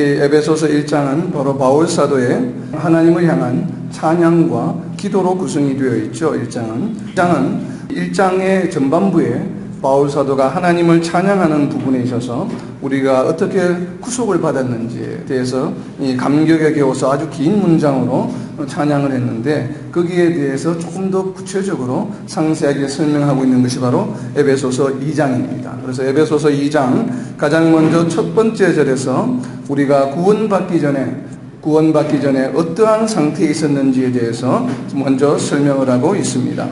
에베소서 1장은 바로 바울 사도의 하나님을 향한 찬양과 기도로 구성이 되어 있죠. 1장의 전반부에 바울 사도가 하나님을 찬양하는 부분에 있어서 우리가 어떻게 구속을 받았는지에 대해서 이 감격에 겨워서 아주 긴 문장으로 찬양을 했는데, 거기에 대해서 조금 더 구체적으로 상세하게 설명하고 있는 것이 바로 에베소서 2장입니다. 그래서 에베소서 2장 가장 먼저 첫 번째 절에서 우리가 구원받기 전에 어떠한 상태에 있었는지에 대해서 먼저 설명을 하고 있습니다.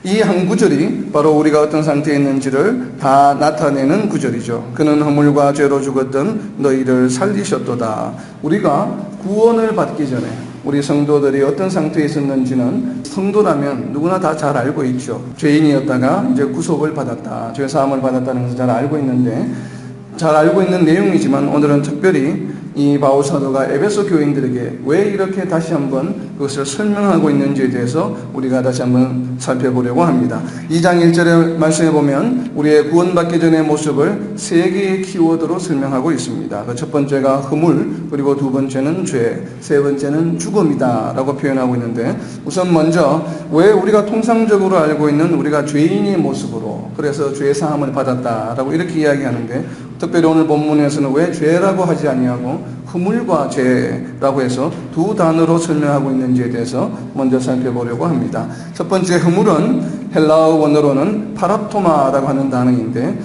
이 한 구절이 바로 우리가 어떤 상태에 있는지를 다 나타내는 구절이죠. 그는 허물과 죄로 죽었던 너희를 살리셨도다. 우리가 구원을 받기 전에 우리 성도들이 어떤 상태에 있었는지는 성도라면 누구나 다 잘 알고 있죠. 죄인이었다가 이제 구속을 받았다, 죄 사함을 받았다는 것을 잘 알고 있는데, 잘 알고 있는 내용이지만 오늘은 특별히 이 바울 사도가 에베소 교인들에게 왜 이렇게 다시 한번 그것을 설명하고 있는지에 대해서 우리가 다시 한번 살펴보려고 합니다. 2장 1절의 말씀에 보면 우리의 구원받기 전의 모습을 세 개의 키워드로 설명하고 있습니다. 그 첫 번째가 허물, 그리고 두 번째는 죄, 세 번째는 죽음이다 라고 표현하고 있는데, 우선 먼저 왜 우리가 통상적으로 알고 있는 우리가 죄인의 모습으로, 그래서 죄 사함을 받았다라고 이렇게 이야기하는데, 특별히 오늘 본문에서는 왜 죄라고 하지 아니하고 허물과 죄라고 해서 두 단어로 설명하고 있는지에 대해서 먼저 살펴보려고 합니다. 첫 번째 허물은 헬라어 원어로는 파라토마라고 하는 단어인데,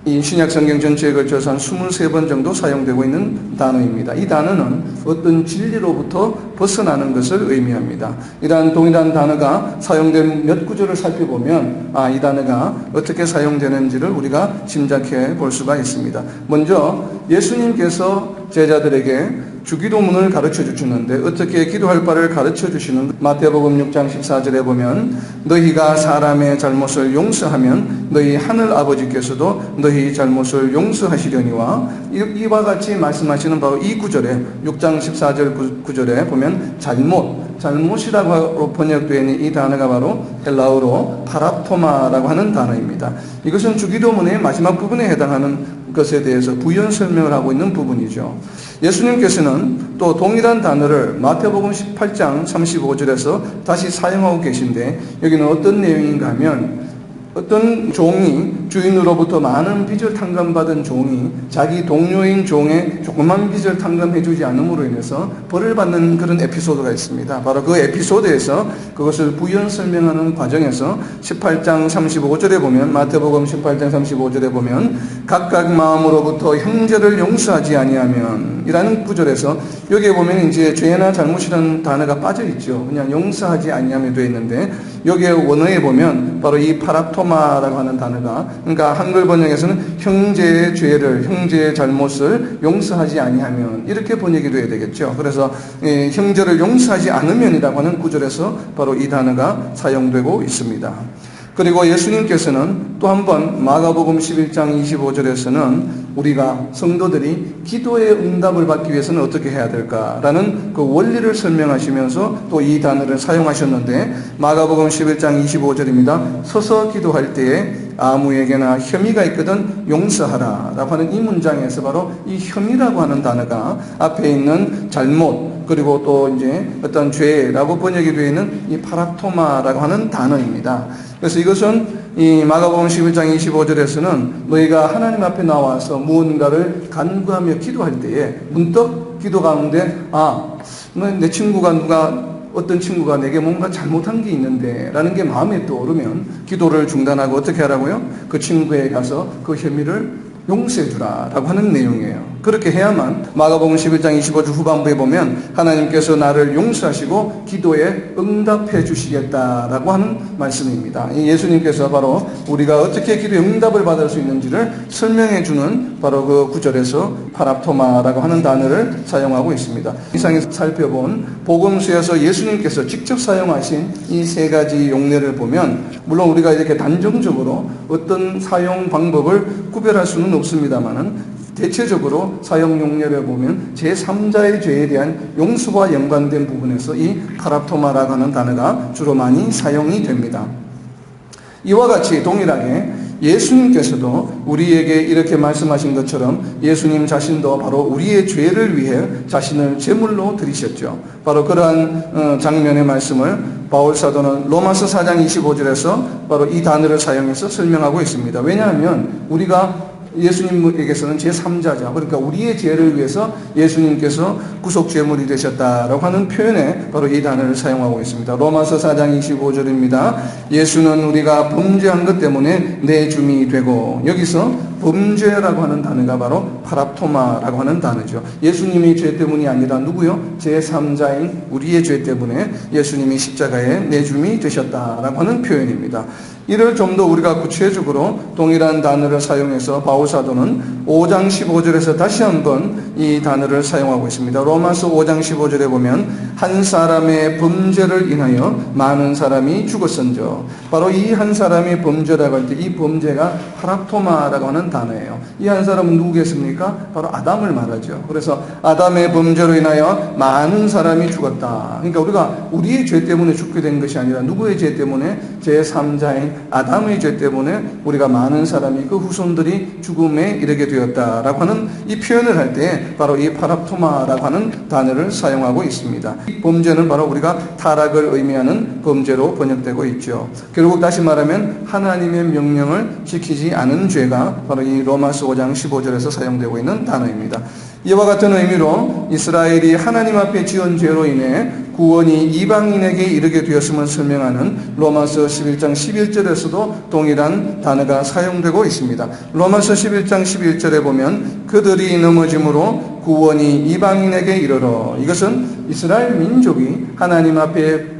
이 신약 성경 전체에 걸쳐서 한 23번 정도 사용되고 있는 단어입니다. 이 단어는 어떤 진리로부터 벗어나는 것을 의미합니다. 이러한 동일한 단어가 사용된 몇 구절을 살펴보면 이 단어가 어떻게 사용되는지를 우리가 짐작해 볼 수가 있습니다. 먼저 예수님께서 제자들에게 주기도문을 가르쳐 주시는데, 어떻게 기도할 바를 가르쳐 주시는 마태복음 6장 14절에 보면 너희가 사람의 잘못을 용서하면 너희 하늘 아버지께서도 너희 잘못을 용서하시려니와, 이와 같이 말씀하시는 바로 이 구절에 6장 14절 구절에 보면 잘못이라고 번역되어 있는 이 단어가 바로 헬라어로 파라토마라고 하는 단어입니다. 이것은 주기도문의 마지막 부분에 해당하는 것에 대해서 부연 설명을 하고 있는 부분이죠. 예수님께서는 또 동일한 단어를 마태복음 18장 35절에서 다시 사용하고 계신데, 여기는 어떤 내용인가 하면, 어떤 종이 주인으로부터 많은 빚을 탕감받은 종이 자기 동료인 종의 조그만 빚을 탕감해주지 않음으로 인해서 벌을 받는 그런 에피소드가 있습니다. 바로 그 에피소드에서 그것을 부연 설명하는 과정에서 18장 35절에 보면, 마태복음 18장 35절에 보면 각각 마음으로부터 형제를 용서하지 아니하면 이라는 구절에서, 여기에 보면 이제 죄나 잘못이라는 단어가 빠져 있죠. 그냥 용서하지 아니하면 되어 있는데, 여기에 원어에 보면 바로 이 파라토마라고 하는 단어가, 그러니까 한글 번역에서는 형제의 죄를, 형제의 잘못을 용서하지 아니하면 이렇게 번역이 돼야 되겠죠. 그래서 형제를 용서하지 않으면이라고 하는 구절에서 바로 이 단어가 사용되고 있습니다. 그리고 예수님께서는 또 한 번 마가복음 11장 25절에서는 우리가 성도들이 기도의 응답을 받기 위해서는 어떻게 해야 될까라는 그 원리를 설명하시면서 또 이 단어를 사용하셨는데, 마가복음 11장 25절입니다. 서서 기도할 때에 아무에게나 혐의가 있거든 용서하라 라고 하는 이 문장에서 바로 이 혐의라고 하는 단어가 앞에 있는 잘못, 그리고 또 이제 어떤 죄라고 번역이 되어 있는 이 파라토마라고 하는 단어입니다. 그래서 이것은 이 마가복음 11장 25절에서는 너희가 하나님 앞에 나와서 무언가를 간구하며 기도할 때에 문득 기도 가운데 내 친구가 어떤 친구가 내게 뭔가 잘못한 게 있는데 라는 게 마음에 떠오르면 기도를 중단하고 어떻게 하라고요? 그 친구에게 가서 그 혐의를 용서해 주라 라고 하는 내용이에요. 그렇게 해야만 마가복음 11장 25절 후반부에 보면 하나님께서 나를 용서하시고 기도에 응답해 주시겠다라고 하는 말씀입니다. 예수님께서 바로 우리가 어떻게 기도에 응답을 받을 수 있는지를 설명해 주는 바로 그 구절에서 파라토마라고 하는 단어를 사용하고 있습니다. 이상에서 살펴본 복음서에서 예수님께서 직접 사용하신 이 세 가지 용례를 보면, 물론 우리가 이렇게 단정적으로 어떤 사용 방법을 구별할 수는 없습니다만은, 대체적으로 사용 용례를 보면 제3자의 죄에 대한 용서와 연관된 부분에서 이 파라토마라고 하는 단어가 주로 많이 사용이 됩니다. 이와 같이 동일하게 예수님께서도 우리에게 이렇게 말씀하신 것처럼 예수님 자신도 바로 우리의 죄를 위해 자신을 제물로 드리셨죠. 바로 그러한 장면의 말씀을 바울 사도는 로마서 4장 25절에서 바로 이 단어를 사용해서 설명하고 있습니다. 왜냐하면 우리가 예수님에게서는 제3자자, 그러니까 우리의 죄를 위해서 예수님께서 구속죄물이 되셨다라고 하는 표현에 바로 이 단어를 사용하고 있습니다. 로마서 4장 25절입니다. 예수는 우리가 범죄한 것 때문에 내 줌이 되고, 여기서 범죄라고 하는 단어가 바로 파랍토마라고 하는 단어죠. 예수님의 죄 때문이 아니라 누구요? 제3자인 우리의 죄 때문에 예수님이 십자가에 내줌이 되셨다라고 하는 표현입니다. 이를 좀 더 우리가 구체적으로 동일한 단어를 사용해서 바울 사도는 5장 15절에서 다시 한번 이 단어를 사용하고 있습니다. 로마서 5장 15절에 보면 한 사람의 범죄를 인하여 많은 사람이 죽었은저, 바로 이 한 사람의 범죄라고 할 때 이 범죄가 파랍토마라고 하는 단어예요. 이 한 사람은 누구겠습니까? 바로 아담을 말하죠. 그래서 아담의 범죄로 인하여 많은 사람이 죽었다. 그러니까 우리가 우리의 죄 때문에 죽게 된 것이 아니라 누구의 죄 때문에? 제3자인 아담의 죄 때문에 우리가 많은 사람이, 그 후손들이 죽음에 이르게 되었다라고 하는 이 표현을 할 때 바로 이 파랍토마라고 하는 단어를 사용하고 있습니다. 이 범죄는 바로 우리가 타락을 의미하는 범죄로 번역되고 있죠. 결국 다시 말하면 하나님의 명령을 지키지 않은 죄가 바로 이 로마서 5장 15절에서 사용되고 있는 단어입니다. 이와 같은 의미로 이스라엘이 하나님 앞에 지은 죄로 인해 구원이 이방인에게 이르게 되었음을 설명하는 로마서 11장 11절에서도 동일한 단어가 사용되고 있습니다. 로마서 11장 11절에 보면 그들이 넘어짐으로 구원이 이방인에게 이르러, 이것은 이스라엘 민족이 하나님 앞에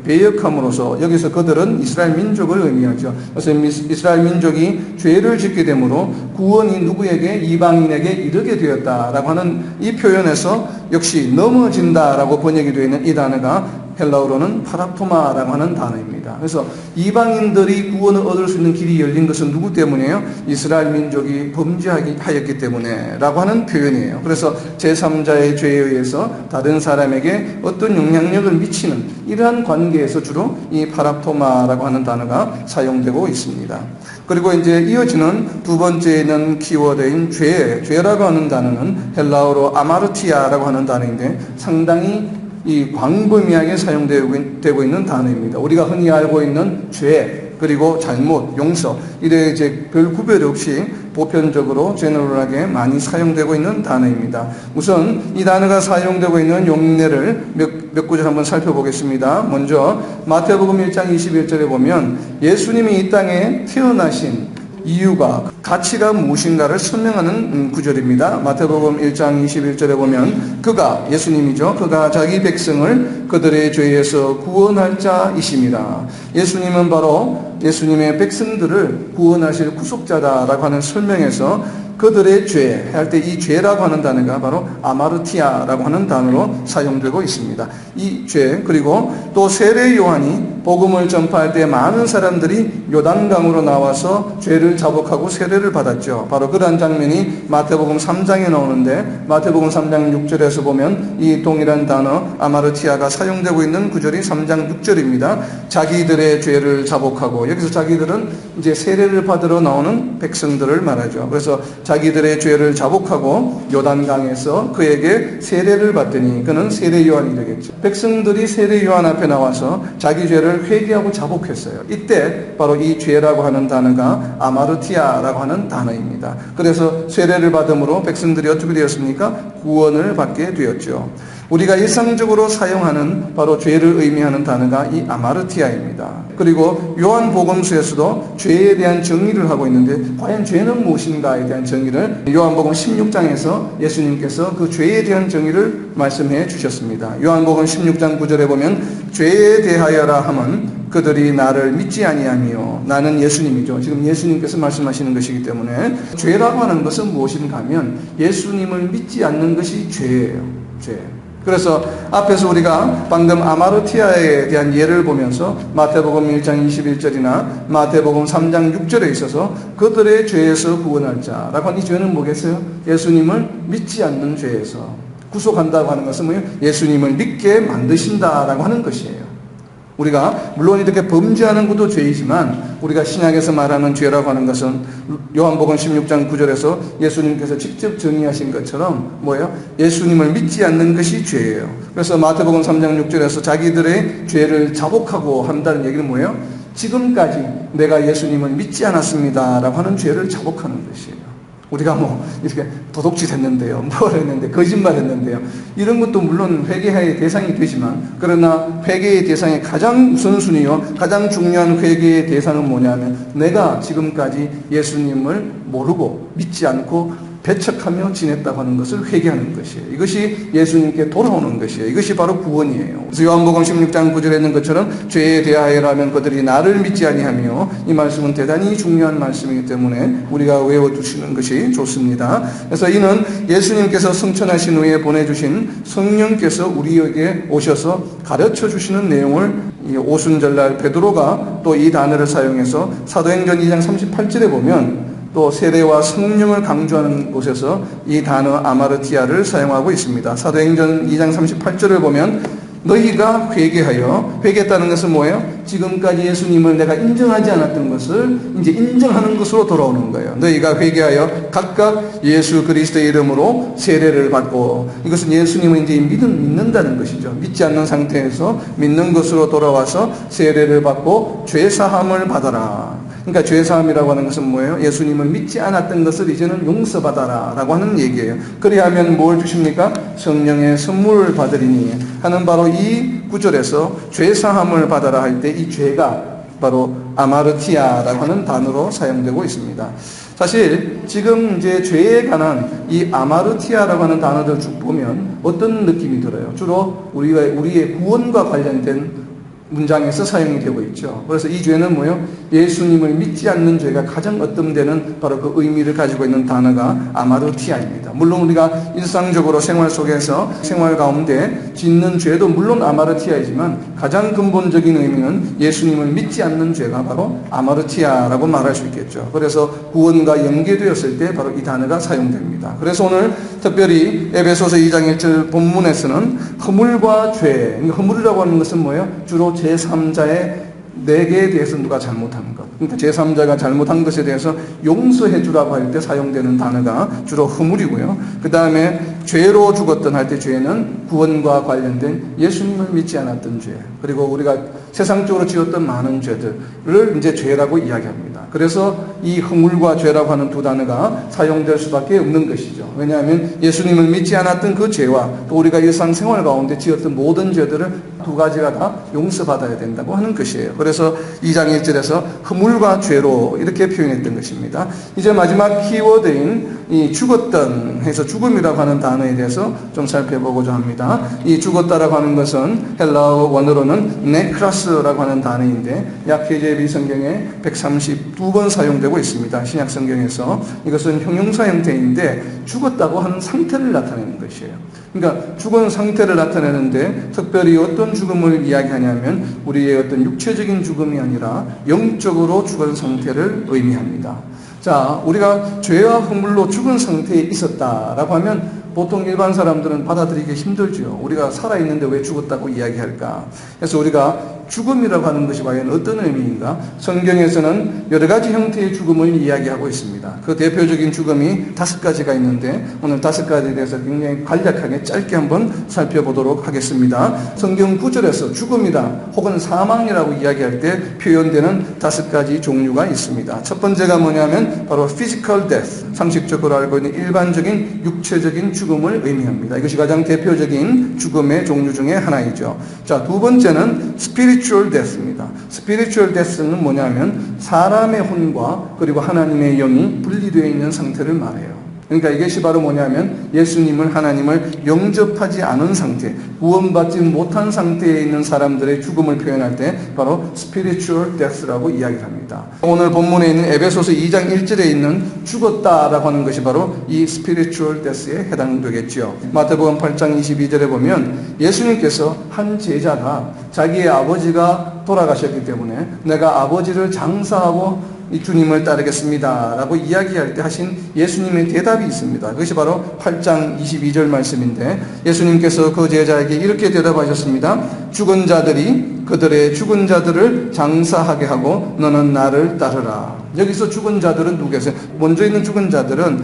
배역함으로써, 여기서 그들은 이스라엘 민족을 의미하죠. 그래서 이스라엘 민족이 죄를 짓게 되므로 구원이 누구에게? 이방인에게 이르게 되었다라고 하는 이 표현에서 역시 넘어진다라고 번역이 되어 있는 이 단어가 헬라어로는 파랍토마라고 하는 단어입니다. 그래서 이방인들이 구원을 얻을 수 있는 길이 열린 것은 누구 때문이에요? 이스라엘 민족이 범죄하였기 때문에 라고 하는 표현이에요. 그래서 제3자의 죄에 의해서 다른 사람에게 어떤 영향력을 미치는 이러한 관계에서 주로 이 파랍토마라고 하는 단어가 사용되고 있습니다. 그리고 이제 이어지는 두 번째 있는 키워드인 죄라고 하는 단어는 헬라어로 아마르티아라고 하는 단어인데 상당히 이 광범위하게 사용되고 있는 단어입니다. 우리가 흔히 알고 있는 죄, 그리고 잘못, 용서, 이래 이제 별 구별 없이 보편적으로 제너럴하게 많이 사용되고 있는 단어입니다. 우선 이 단어가 사용되고 있는 용례를 몇 구절 한번 살펴보겠습니다. 먼저 마태복음 1장 21절에 보면 예수님이 이 땅에 태어나신 이유가, 가치가 무엇인가를 설명하는 구절입니다. 마태복음 1장 21절에 보면 예수님이죠. 그가 자기 백성을 그들의 죄에서 구원할 자이심이라. 예수님은 바로 예수님의 백성들을 구원하실 구속자다라고 하는 설명에서 그들의 죄 할 때 이 죄라고 하는 단어가 바로 아마르티아라고 하는 단어로 사용되고 있습니다. 이 죄, 그리고 또 세례 요한이 복음을 전파할 때 많은 사람들이 요단강으로 나와서 죄를 자복하고 세례를 받았죠. 바로 그러한 장면이 마태복음 3장에 나오는데 마태복음 3장 6절에서 보면 이 동일한 단어 아마르티아가 사용되고 있는 구절이 3장 6절입니다. 자기들의 죄를 자복하고, 여기서 자기들은 이제 세례를 받으러 나오는 백성들을 말하죠. 그래서 자기들의 죄를 자복하고 요단강에서 그에게 세례를 받더니 그는 세례 요한이 되겠죠. 백성들이 세례 요한 앞에 나와서 자기 죄를 회개하고 자복했어요. 이때 바로 이 죄라고 하는 단어가 아마르티아라고 하는 단어입니다. 그래서 세례를 받음으로 백성들이 어떻게 되었습니까? 구원을 받게 되었죠. 우리가 일상적으로 사용하는 바로 죄를 의미하는 단어가 이 아마르티아입니다. 그리고 요한복음서에서도 죄에 대한 정의를 하고 있는데 과연 죄는 무엇인가에 대한 정의를 요한복음 16장에서 예수님께서 그 죄에 대한 정의를 말씀해 주셨습니다. 요한복음 16장 9절에 보면 죄에 대하여라 함은 그들이 나를 믿지 아니하며, 나는 예수님이죠. 지금 예수님께서 말씀하시는 것이기 때문에 죄라고 하는 것은 무엇인가 하면 예수님을 믿지 않는 것이 죄예요. 죄. 그래서 앞에서 우리가 방금 아마르티아에 대한 예를 보면서 마태복음 1장 21절이나 마태복음 3장 6절에 있어서 그들의 죄에서 구원할 자라고 하는 이 죄는 뭐겠어요? 예수님을 믿지 않는 죄에서 구속한다고 하는 것은 뭐예요? 예수님을 믿게 만드신다라고 하는 것이에요. 우리가 물론 이렇게 범죄하는 것도 죄이지만 우리가 신약에서 말하는 죄라고 하는 것은 요한복음 16장 9절에서 예수님께서 직접 정의하신 것처럼 뭐예요? 예수님을 믿지 않는 것이 죄예요. 그래서 마태복음 3장 6절에서 자기들의 죄를 자복하고 한다는 얘기는 뭐예요? 지금까지 내가 예수님을 믿지 않았습니다 라고 하는 죄를 자복하는 것이에요. 우리가 이렇게 도둑질 했는데요, 뭘 했는데, 거짓말 했는데요, 이런 것도 물론 회개의 대상이 되지만, 그러나 회개의 대상의 가장 우선순위요, 가장 중요한 회개의 대상은 뭐냐면, 내가 지금까지 예수님을 모르고 믿지 않고 배척하며 지냈다고 하는 것을 회개하는 것이에요. 이것이 예수님께 돌아오는 것이에요. 이것이 바로 구원이에요. 그래서 요한복음 16장 9절에 있는 것처럼 죄에 대하여라면 그들이 나를 믿지 아니하며, 이 말씀은 대단히 중요한 말씀이기 때문에 우리가 외워두시는 것이 좋습니다. 그래서 이는 예수님께서 승천하신 후에 보내주신 성령께서 우리에게 오셔서 가르쳐 주시는 내용을 이 오순절날 베드로가 또 이 단어를 사용해서 사도행전 2장 38절에 보면 또 세례와 성령을 강조하는 곳에서 이 단어 아마르티아를 사용하고 있습니다. 사도행전 2장 38절을 보면 너희가 회개했다는 것은 뭐예요? 지금까지 예수님을 내가 인정하지 않았던 것을 이제 인정하는 것으로 돌아오는 거예요. 너희가 회개하여 각각 예수 그리스도의 이름으로 세례를 받고, 이것은 예수님을 이제 믿는다는 것이죠. 믿지 않는 상태에서 믿는 것으로 돌아와서 세례를 받고 죄사함을 받아라. 그러니까 죄사함이라고 하는 것은 뭐예요? 예수님을 믿지 않았던 것을 이제는 용서받아라 라고 하는 얘기예요. 그리하면 뭘 주십니까? 성령의 선물을 받으리니 하는 바로 이 구절에서 죄사함을 받아라 할 때 이 죄가 바로 아마르티아라고 하는 단어로 사용되고 있습니다. 사실 지금 이제 죄에 관한 이 아마르티아라고 하는 단어를 쭉 보면 어떤 느낌이 들어요? 주로 우리의 구원과 관련된 문장에서 사용이 되고 있죠. 그래서 이 죄는 뭐예요? 예수님을 믿지 않는 죄가 가장 어떤 바로 그 의미를 가지고 있는 단어가 아마르티아입니다. 물론 우리가 일상적으로 생활 속에서 생활 가운데 짓는 죄도 물론 아마르티아이지만 가장 근본적인 의미는 예수님을 믿지 않는 죄가 바로 아마르티아라고 말할 수 있겠죠. 그래서 구원과 연계되었을 때 바로 이 단어가 사용됩니다. 그래서 오늘 특별히 에베소서 2장 1절 본문에서는 허물과 죄, 허물이라고 하는 것은 뭐예요? 주로 제3자의 내게에 대해서 누가 잘못한 것, 그러니까 제3자가 잘못한 것에 대해서 용서해 주라고 할 때 사용되는 단어가 주로 허물이고요. 그 다음에 죄로 죽었던 할 때 죄는 구원과 관련된 예수님을 믿지 않았던 죄, 그리고 우리가 세상적으로 지었던 많은 죄들을 이제 죄라고 이야기합니다. 그래서 이 허물과 죄라고 하는 두 단어가 사용될 수밖에 없는 것이죠. 왜냐하면 예수님을 믿지 않았던 그 죄와 또 우리가 일상생활 가운데 지었던 모든 죄들을 두 가지가 다 용서받아야 된다고 하는 것이에요. 그래서 2장 1절에서 허물과 죄로 이렇게 표현했던 것입니다. 이제 마지막 키워드인 이 죽었던 해서 죽음이라고 하는 단어에 대해서 좀 살펴보고자 합니다. 이 죽었다라고 하는 것은 헬라어 원어로는 네크라스라고 하는 단어인데 약 KJV 성경에 132번 사용되고 있습니다. 신약 성경에서 이것은 형용사 형태인데 죽었다고 하는 상태를 나타내는 것이에요. 그러니까 죽은 상태를 나타내는데 특별히 어떤 죽음을 이야기하냐면 우리의 어떤 육체적인 죽음이 아니라 영적으로 죽은 상태를 의미합니다. 자, 우리가 죄와 허물로 죽은 상태에 있었다라고 하면 보통 일반 사람들은 받아들이기 힘들죠. 우리가 살아있는데 왜 죽었다고 이야기할까? 그래서 우리가 죽음이라고 하는 것이 과연 어떤 의미인가? 성경에서는 여러 가지 형태의 죽음을 이야기하고 있습니다. 그 대표적인 죽음이 5가지가 있는데 오늘 5가지에 대해서 굉장히 간략하게 짧게 한번 살펴보도록 하겠습니다. 성경 구절에서 죽음이다 혹은 사망이라고 이야기할 때 표현되는 5가지 종류가 있습니다. 첫 번째가 뭐냐면 바로 physical death, 상식적으로 알고 있는 일반적인 육체적인 죽음을 의미합니다. 이것이 가장 대표적인 죽음의 종류 중에 하나이죠. 자, 두 번째는 spiritual death입니다. spiritual death는 뭐냐면 사람의 혼과 그리고 하나님의 영이 분리되어 있는 상태를 말해요. 그러니까 이것이 바로 뭐냐면 예수님을, 하나님을 영접하지 않은 상태, 구원받지 못한 상태에 있는 사람들의 죽음을 표현할 때 바로 spiritual death라고 이야기를 합니다. 오늘 본문에 있는 에베소서 2장 1절에 있는 죽었다라고 하는 것이 바로 이 spiritual death에 해당되겠죠. 마태복음 8장 22절에 보면 예수님께서 한 제자가 자기의 아버지가 돌아가셨기 때문에 내가 아버지를 장사하고 이 주님을 따르겠습니다 라고 이야기할 때 하신 예수님의 대답이 있습니다. 그것이 바로 8장 22절 말씀인데 예수님께서 그 제자에게 이렇게 대답하셨습니다. 죽은 자들이 그들의 죽은 자들을 장사하게 하고 너는 나를 따르라. 여기서 죽은 자들은 누구겠어요? 먼저 있는 죽은 자들은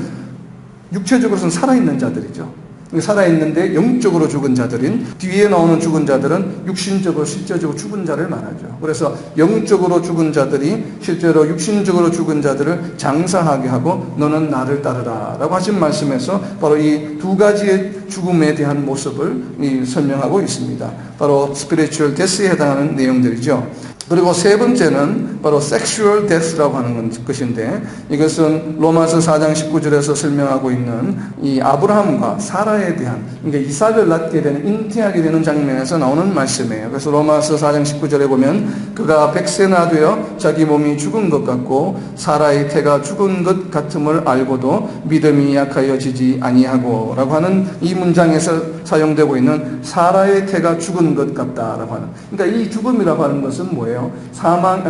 육체적으로는 살아있는 자들이죠. 살아있는데 영적으로 죽은 자들인 뒤에 나오는 죽은 자들은 육신적으로 실제적으로 죽은 자를 말하죠. 그래서 영적으로 죽은 자들이 실제로 육신적으로 죽은 자들을 장사하게 하고 너는 나를 따르라 라고 하신 말씀에서 바로 이 두 가지의 죽음에 대한 모습을 설명하고 있습니다. 바로 spiritual death에 해당하는 내용들이죠. 그리고 세 번째는 바로 sexual death라고 하는 것인데, 이것은 로마서 4장 19절에서 설명하고 있는 이 아브라함과 사라에 대한, 그러니까 이삭을 낳게 되는, 잉태하게 되는 장면에서 나오는 말씀이에요. 그래서 로마서 4장 19절에 보면 그가 백세나 되어 자기 몸이 죽은 것 같고 사라의 태가 죽은 것 같음을 알고도 믿음이 약하여지지 아니하고 라고 하는 이 문장에서 사용되고 있는 사라의 태가 죽은 것 같다라고 하는, 그러니까 이 죽음이라고 하는 것은 뭐예요?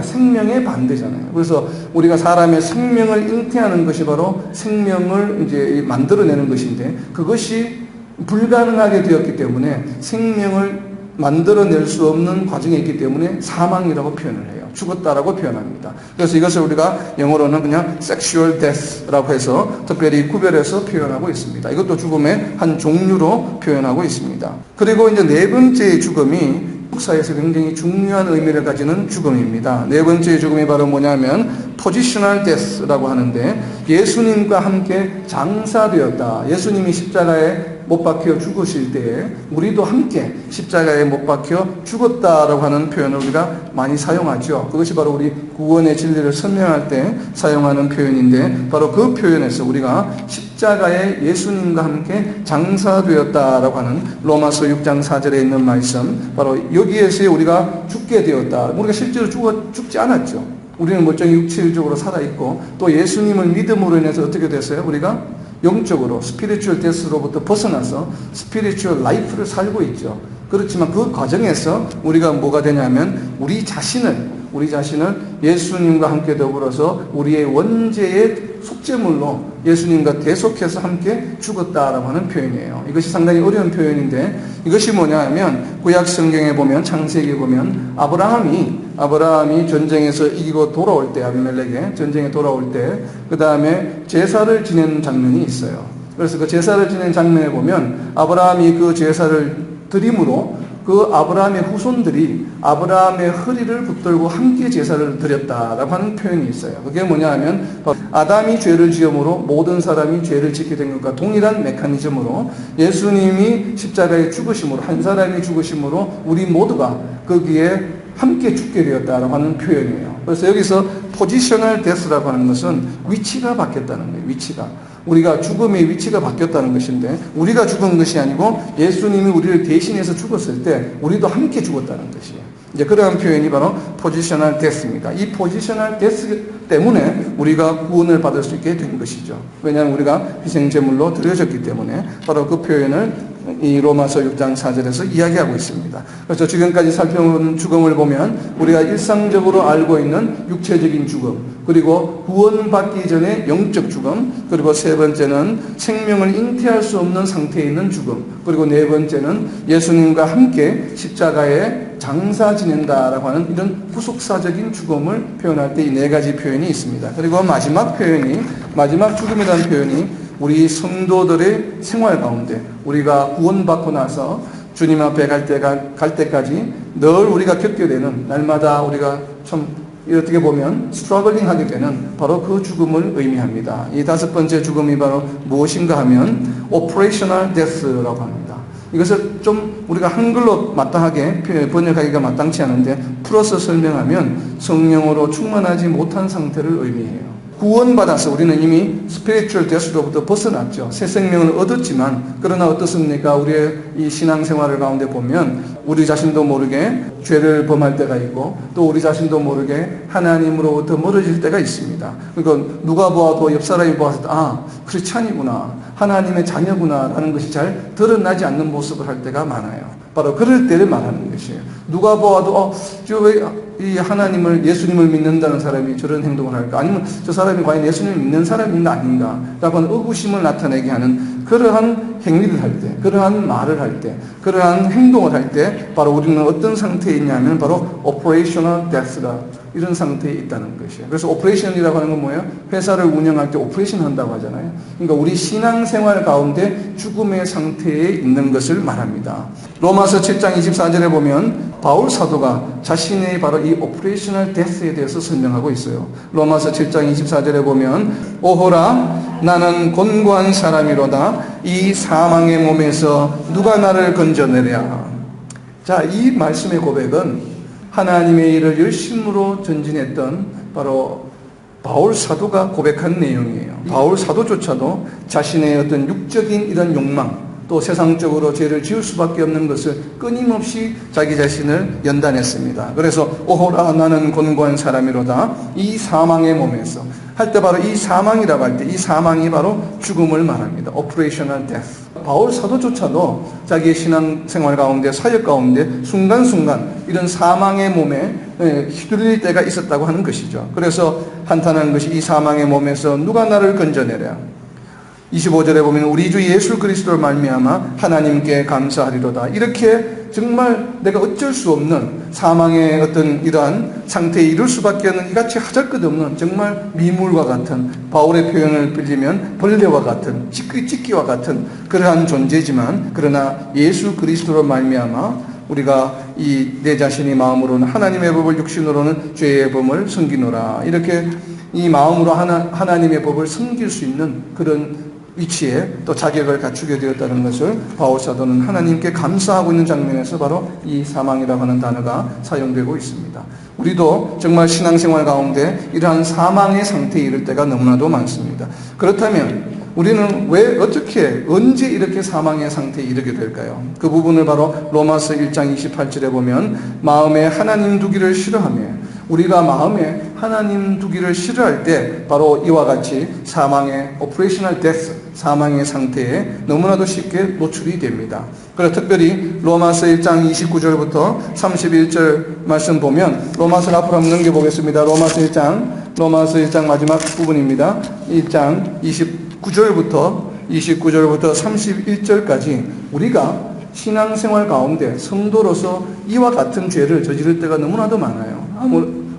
생명의 반대잖아요. 그래서 우리가 사람의 생명을 잉태하는 것이 바로 생명을 이제 만들어내는 것인데, 그것이 불가능하게 되었기 때문에 생명을 만들어낼 수 없는 과정에 있기 때문에 사망이라고 표현을 해요. 죽었다라고 표현합니다. 그래서 이것을 우리가 영어로는 그냥 sexual death라고 해서 특별히 구별해서 표현하고 있습니다. 이것도 죽음의 한 종류로 표현하고 있습니다. 그리고 이제 네 번째 죽음이 역사에서 굉장히 중요한 의미를 가지는 죽음입니다. 네 번째 죽음이 바로 뭐냐면 positional death라고 하는데, 예수님과 함께 장사되었다. 예수님이 십자가에 못 박혀 죽으실 때에 우리도 함께 십자가에 못 박혀 죽었다라고 하는 표현을 우리가 많이 사용하죠. 그것이 바로 우리 구원의 진리를 설명할 때 사용하는 표현인데, 바로 그 표현에서 우리가 십자가에 예수님과 함께 장사되었다라고 하는 로마서 6장 4절에 있는 말씀, 바로 여기에서 우리가 죽게 되었다. 우리가 실제로 죽지 않았죠. 우리는 멀쩡히 육체적으로 살아있고, 또 예수님을 믿음으로 인해서 어떻게 됐어요? 우리가 영적으로 스피리추얼 데스로부터 벗어나서 스피리추얼 라이프를 살고 있죠. 그렇지만 그 과정에서 우리가 뭐가 되냐면 우리 자신을 예수님과 함께 더불어서 우리의 원죄의 속죄물로 예수님과 대속해서 함께 죽었다라고 하는 표현이에요. 이것이 상당히 어려운 표현인데, 이것이 뭐냐 하면 구약 성경에 보면, 창세기에 보면 아브라함이 전쟁에서 이기고 돌아올 때, 아비멜렉에 전쟁에 돌아올 때 그 다음에 제사를 지내는 장면이 있어요. 그래서 그 제사를 지내는 장면에 보면 아브라함이 그 제사를 드림으로 그 아브라함의 후손들이 아브라함의 허리를 붙들고 함께 제사를 드렸다라고 하는 표현이 있어요. 그게 뭐냐 하면 아담이 죄를 지음으로 모든 사람이 죄를 짓게 된 것과 동일한 메커니즘으로 예수님이 십자가에 죽으심으로, 한 사람이 죽으심으로 우리 모두가 거기에 함께 죽게 되었다라고 하는 표현이에요. 그래서 여기서 포지셔널 데스라고 하는 것은 위치가 바뀌었다는 거예요. 위치가. 우리가 죽음의 위치가 바뀌었다는 것인데, 우리가 죽은 것이 아니고 예수님이 우리를 대신해서 죽었을 때 우리도 함께 죽었다는 것이에요. 이제 그러한 표현이 바로 포지셔널 데스입니다. 이 포지셔널 데스 때문에 우리가 구원을 받을 수 있게 된 것이죠. 왜냐하면 우리가 희생제물로 드려졌기 때문에 바로 그 표현을 이 로마서 6장 4절에서 이야기하고 있습니다. 그래서 지금까지 살펴본 죽음을 보면 우리가 일상적으로 알고 있는 육체적인 죽음, 그리고 구원받기 전에 영적 죽음, 그리고 세 번째는 생명을 잉태할 수 없는 상태에 있는 죽음, 그리고 네 번째는 예수님과 함께 십자가에 장사 지낸다라고 하는 이런 후속사적인 죽음을 표현할 때 이 네 가지 표현이 있습니다. 그리고 마지막 죽음이라는 표현이 우리 성도들의 생활 가운데 우리가 구원받고 나서 주님 앞에 갈 때까지 늘 우리가 겪게 되는, 날마다 우리가 참 어떻게 보면 스트러글링 하게 되는 바로 그 죽음을 의미합니다. 이 다섯 번째 죽음이 바로 무엇인가 하면 operational death라고 합니다. 이것을 좀 우리가 한글로 마땅하게 번역하기가 마땅치 않은데, 풀어서 설명하면 성령으로 충만하지 못한 상태를 의미해요. 구원받아서 우리는 이미 스피리추얼 데스로부터 벗어났죠. 새 생명을 얻었지만, 그러나 어떻습니까? 우리의 이 신앙생활을 가운데 보면 우리 자신도 모르게 죄를 범할 때가 있고, 또 우리 자신도 모르게 하나님으로부터 멀어질 때가 있습니다. 그러니까 누가 보아도, 옆 사람이 보아서 크리스찬이구나, 하나님의 자녀구나 라는 것이 잘 드러나지 않는 모습을 할 때가 많아요. 바로 그럴 때를 말하는 것이에요. 누가 보아도 왜 이 하나님을, 예수님을 믿는다는 사람이 저런 행동을 할까? 아니면 저 사람이 과연 예수님을 믿는 사람인가 아닌가? 라고 하는 의구심을 나타내게 하는 그러한 행위를 할 때, 그러한 말을 할 때, 그러한 행동을 할 때 바로 우리는 어떤 상태에 있냐면 바로 operational death가 이런 상태에 있다는 것이에요. 그래서 오퍼레이션이라고 하는 건 뭐예요? 회사를 운영할 때 오퍼레이션 한다고 하잖아요. 그러니까 우리 신앙생활 가운데 죽음의 상태에 있는 것을 말합니다. 로마서 7장 24절에 보면 바울 사도가 자신의 바로 이 오퍼레이셔널 데스에 대해서 설명하고 있어요. 로마서 7장 24절에 보면 오호라 나는 곤고한 사람이로다 이 사망의 몸에서 누가 나를 건져내랴. 자, 이 말씀의 고백은 하나님의 일을 열심으로 전진했던 바로 바울 사도가 고백한 내용이에요. 바울 사도조차도 자신의 어떤 육적인 이런 욕망, 또 세상적으로 죄를 지을 수밖에 없는 것을 끊임없이 자기 자신을 연단했습니다. 그래서 오호라 나는 곤고한 사람이로다 이 사망의 몸에서 할 때 바로 이 사망이라고 할 때 이 사망이 바로 죽음을 말합니다. Operational death. 바울 사도조차도 자기의 신앙생활 가운데 사역 가운데 순간순간 이런 사망의 몸에 휘둘릴 때가 있었다고 하는 것이죠. 그래서 한탄한 것이 이 사망의 몸에서 누가 나를 건져내랴. 25절에 보면 우리 주 예수 그리스도를 말미암아 하나님께 감사하리로다. 이렇게 정말 내가 어쩔 수 없는 사망의 어떤 이러한 상태에 이를 수밖에 없는 이같이 하잘것없는 정말 미물과 같은 바울의 표현을 빌리면 벌레와 같은 찢기와 같은 그러한 존재지만 그러나 예수 그리스도로 말미암아 우리가 이 내 자신의 마음으로는 하나님의 법을 육신으로는 죄의 범을 섬기노라. 이렇게 이 마음으로 하나님의 법을 섬길 수 있는 그런 위치에 또 자격을 갖추게 되었다는 것을 바울 사도는 하나님께 감사하고 있는 장면에서 바로 이 사망이라고 하는 단어가 사용되고 있습니다. 우리도 정말 신앙생활 가운데 이러한 사망의 상태에 이를 때가 너무나도 많습니다. 그렇다면 우리는 왜 어떻게 언제 이렇게 사망의 상태에 이르게 될까요? 그 부분을 바로 로마서 1장 28절에 보면 마음에 하나님 두기를 싫어하며 우리가 마음에 하나님 두기를 싫어할 때 바로 이와 같이 사망의 operational death, 사망의 상태에 너무나도 쉽게 노출이 됩니다. 그래서 특별히 로마서 1장 29절부터 31절 말씀 보면 로마서를 앞으로 한번 넘겨보겠습니다. 로마서 1장 마지막 부분입니다. 1장 29절부터 31절까지 우리가 신앙생활 가운데 성도로서 이와 같은 죄를 저지를 때가 너무나도 많아요.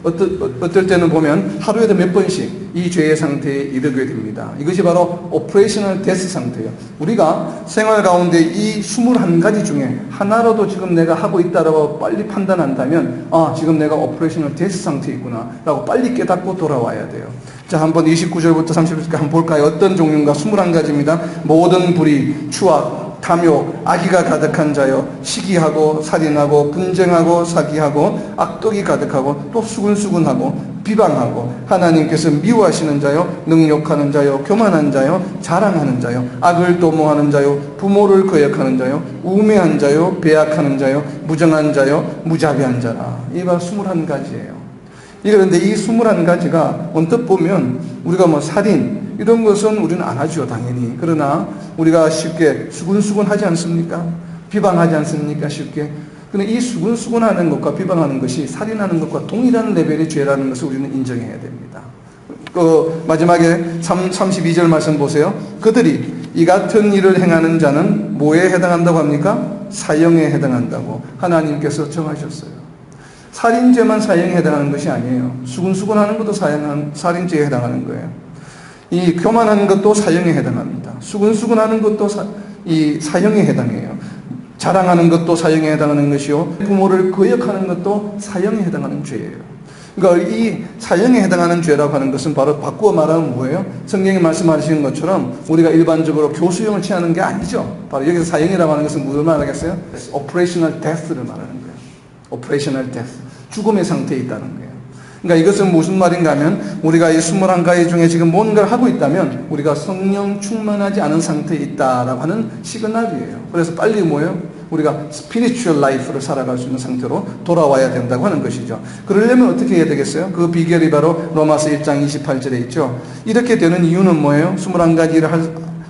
어떨 때는 보면 하루에도 몇 번씩 이 죄의 상태에 이르게 됩니다. 이것이 바로 operational death 상태예요. 우리가 생활 가운데 이 21가지 중에 하나라도 지금 내가 하고 있다라고 빨리 판단한다면 지금 내가 operational death 상태에 있구나 라고 빨리 깨닫고 돌아와야 돼요. 자, 한번 29절부터 30절까지 한번 볼까요? 어떤 종류인가? 21가지입니다. 모든 불의, 추악, 탐욕, 악의가 가득한 자요, 시기하고 살인하고 분쟁하고 사기하고 악독이 가득하고 또 수근수근하고 비방하고 하나님께서 미워하시는 자요, 능욕하는 자요, 교만한 자요, 자랑하는 자요, 악을 도모하는 자요, 부모를 거역하는 자요, 우매한 자요, 배약하는 자요, 무정한 자요, 무자비한 자라. 이 바로 21가지예요. 그런데 이 21가지가 언뜻 보면 우리가 살인 이런 것은 우리는 안 하죠, 당연히. 그러나 우리가 쉽게 수근수근하지 않습니까? 비방하지 않습니까? 쉽게. 근데 이 수근수근하는 것과 비방하는 것이 살인하는 것과 동일한 레벨의 죄라는 것을 우리는 인정해야 됩니다. 마지막에 32절 말씀 보세요. 그들이 이 같은 일을 행하는 자는 뭐에 해당한다고 합니까? 사형에 해당한다고 하나님께서 정하셨어요. 살인죄만 사형에 해당하는 것이 아니에요. 수근수근하는 것도 살인죄에 해당하는 거예요. 이 교만하는 것도 사형에 해당합니다. 수근수근하는 것도 사형에 해당해요. 자랑하는 것도 사형에 해당하는 것이요. 부모를 거역하는 것도 사형에 해당하는 죄예요. 그러니까 이 사형에 해당하는 죄라고 하는 것은 바로 바꾸어 말하면 뭐예요? 성경이 말씀하시는 것처럼 우리가 일반적으로 교수형을 취하는 게 아니죠. 바로 여기서 사형이라고 하는 것은 무엇을 말하겠어요? operational death를 말하는 거예요. operational death. 죽음의 상태에 있다는 거예요. 그러니까 이것은 무슨 말인가 하면 우리가 이 21가지 중에 지금 뭔가를 하고 있다면 우리가 성령 충만하지 않은 상태에 있다라고 하는 시그널이에요. 그래서 빨리 뭐예요? 우리가 spiritual life를 살아갈 수 있는 상태로 돌아와야 된다고 하는 것이죠. 그러려면 어떻게 해야 되겠어요? 그 비결이 바로 로마서 1장 28절에 있죠. 이렇게 되는 이유는 뭐예요? 21가지 일을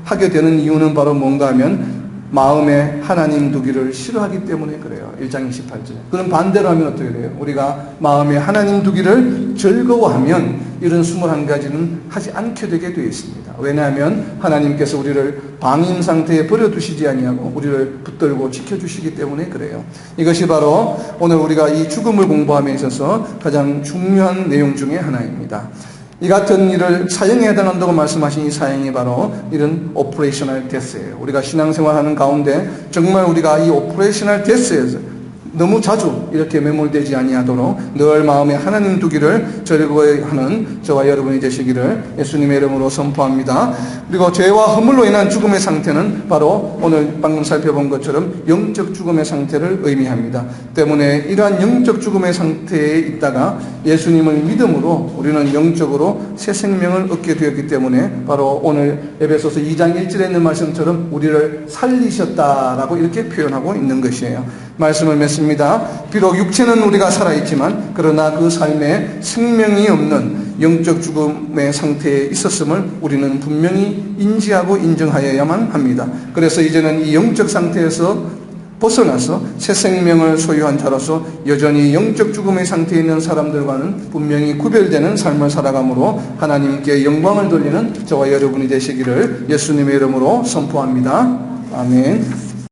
하게 되는 이유는 바로 뭔가 하면 마음에 하나님 두기를 싫어하기 때문에 그래요. 1장 28절. 그럼 반대로 하면 어떻게 돼요? 우리가 마음에 하나님 두기를 즐거워하면 이런 21가지는 하지 않게 되게 되어 있습니다. 왜냐하면 하나님께서 우리를 방임 상태에 버려두시지 아니하고 우리를 붙들고 지켜주시기 때문에 그래요. 이것이 바로 오늘 우리가 이 죽음을 공부함에 있어서 가장 중요한 내용 중에 하나입니다. 이 같은 일을 사형에 해당한다고 말씀하신 이 사형이 바로 이런 오퍼레이셔널 데스예요. 우리가 신앙생활하는 가운데 정말 우리가 이 오퍼레이셔널 데스에서 너무 자주 이렇게 매몰되지 아니하도록 늘 마음에 하나님 두기를 즐거워하는 저와 여러분이 되시기를 예수님의 이름으로 선포합니다. 그리고 죄와 허물로 인한 죽음의 상태는 바로 오늘 방금 살펴본 것처럼 영적 죽음의 상태를 의미합니다. 때문에 이러한 영적 죽음의 상태에 있다가 예수님을 믿음으로 우리는 영적으로 새 생명을 얻게 되었기 때문에 바로 오늘 에베소서 2장 1절에 있는 말씀처럼 우리를 살리셨다라고 이렇게 표현하고 있는 것이에요. 말씀을 맺습니다. 비록 육체는 우리가 살아있지만 그러나 그 삶에 생명이 없는 영적 죽음의 상태에 있었음을 우리는 분명히 인지하고 인정하여야만 합니다. 그래서 이제는 이 영적 상태에서 벗어나서 새 생명을 소유한 자로서 여전히 영적 죽음의 상태에 있는 사람들과는 분명히 구별되는 삶을 살아감으로 하나님께 영광을 돌리는 저와 여러분이 되시기를 예수님의 이름으로 선포합니다. 아멘.